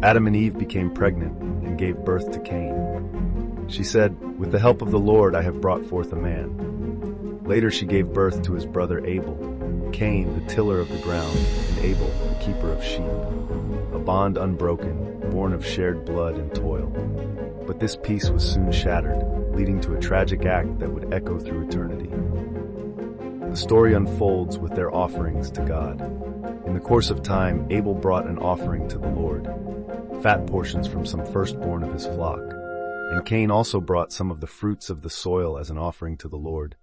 Adam and Eve became pregnant and gave birth to Cain. She said, "With the help of the Lord I have brought forth a man." Later she gave birth to his brother Abel, Cain the tiller of the ground, and Abel the keeper of sheep. A bond unbroken, born of shared blood and toil. But this peace was soon shattered, leading to a tragic act that would echo through eternity. The story unfolds with their offerings to God. In the course of time, Abel brought an offering to the Lord, fat portions from some firstborn of his flock, and Cain also brought some of the fruits of the soil as an offering to the Lord.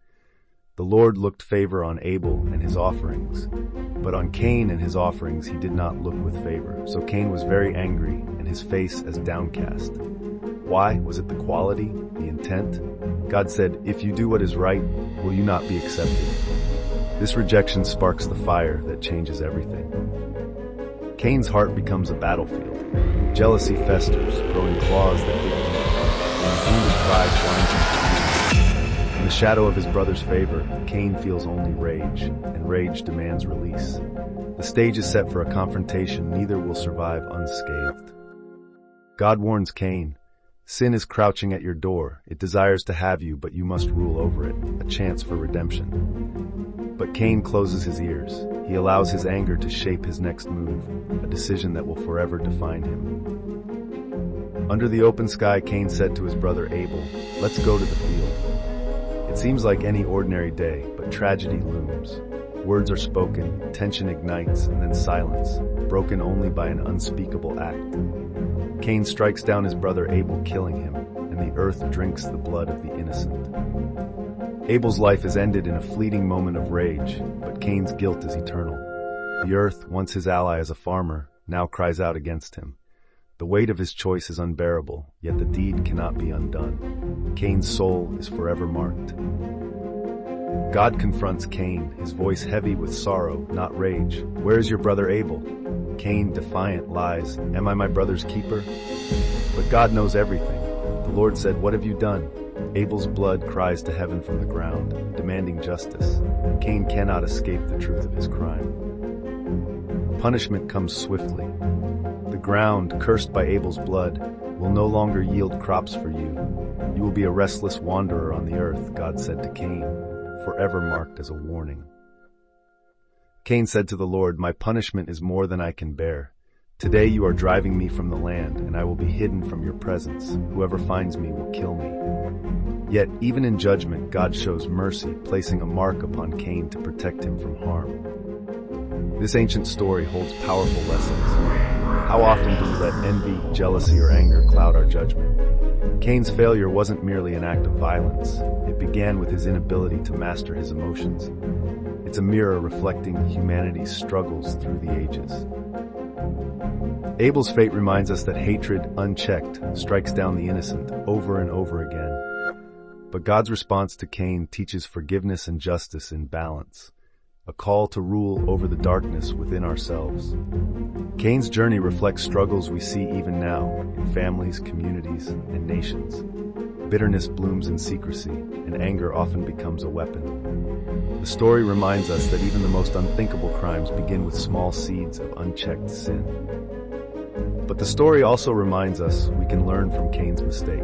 The Lord looked favor on Abel and his offerings, but on Cain and his offerings he did not look with favor. So Cain was very angry, and his face as downcast. Why? Was it the quality, the intent? God said, "If you do what is right, will you not be accepted?" This rejection sparks the fire that changes everything. Cain's heart becomes a battlefield. Jealousy festers, growing claws that dig deep, and wounded pride blinds him to evil. In the shadow of his brother's favor, Cain feels only rage, and rage demands release. The stage is set for a confrontation neither will survive unscathed. God warns Cain, "Sin is crouching at your door. It desires to have you, but you must rule over it," a chance for redemption. But Cain closes his ears. He allows his anger to shape his next move, a decision that will forever define him. Under the open sky, Cain said to his brother Abel, "Let's go to the field." It seems like any ordinary day, but tragedy looms. Words are spoken, tension ignites, and then silence, broken only by an unspeakable act. Cain strikes down his brother Abel, killing him, and the earth drinks the blood of the innocent. Abel's life is ended in a fleeting moment of rage, but Cain's guilt is eternal. The earth, once his ally as a farmer, now cries out against him. The weight of his choice is unbearable, yet the deed cannot be undone. Cain's soul is forever marked. God confronts Cain, his voice heavy with sorrow, not rage. "Where is your brother Abel?" Cain, defiant, lies, "Am I my brother's keeper?" But God knows everything. The Lord said, "What have you done?" Abel's blood cries to heaven from the ground, demanding justice. Cain cannot escape the truth of his crime. Punishment comes swiftly. The ground, cursed by Abel's blood, will no longer yield crops for you. You will be a restless wanderer on the earth, God said to Cain, forever marked as a warning. Cain said to the Lord, "My punishment is more than I can bear. Today you are driving me from the land, and I will be hidden from your presence. Whoever finds me will kill me." Yet, even in judgment, God shows mercy, placing a mark upon Cain to protect him from harm. This ancient story holds powerful lessons. How often do we let envy, jealousy, or anger cloud our judgment? Cain's failure wasn't merely an act of violence. It began with his inability to master his emotions. It's a mirror reflecting humanity's struggles through the ages. Abel's fate reminds us that hatred, unchecked, strikes down the innocent over and over again. But God's response to Cain teaches forgiveness and justice in balance, a call to rule over the darkness within ourselves. Cain's journey reflects struggles we see even now in families, communities, and nations. Bitterness blooms in secrecy, and anger often becomes a weapon. The story reminds us that even the most unthinkable crimes begin with small seeds of unchecked sin. But the story also reminds us we can learn from Cain's mistake.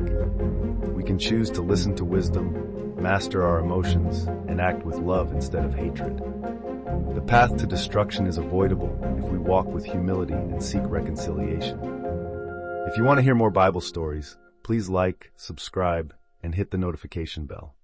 We can choose to listen to wisdom, master our emotions, and act with love instead of hatred. The path to destruction is avoidable if we walk with humility and seek reconciliation. If you want to hear more Bible stories, please like, subscribe, and hit the notification bell.